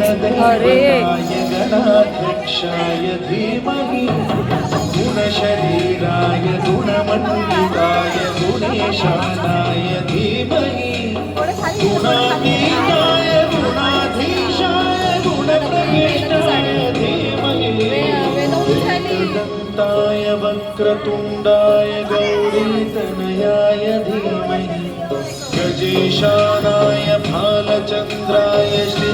गणदेवताय गणाध्यक्षाय धीमहि गुणशरीराय गुणमण्डिताय गुणेशानाय धीमहि गुणातीताय गुणाधीशाय गुणप्रविष्टाय धीमहि एकदन्ताय वक्रतुण्डाय गौरीतनयाय धीमहि गजेशानाय भालचन्द्राय श्री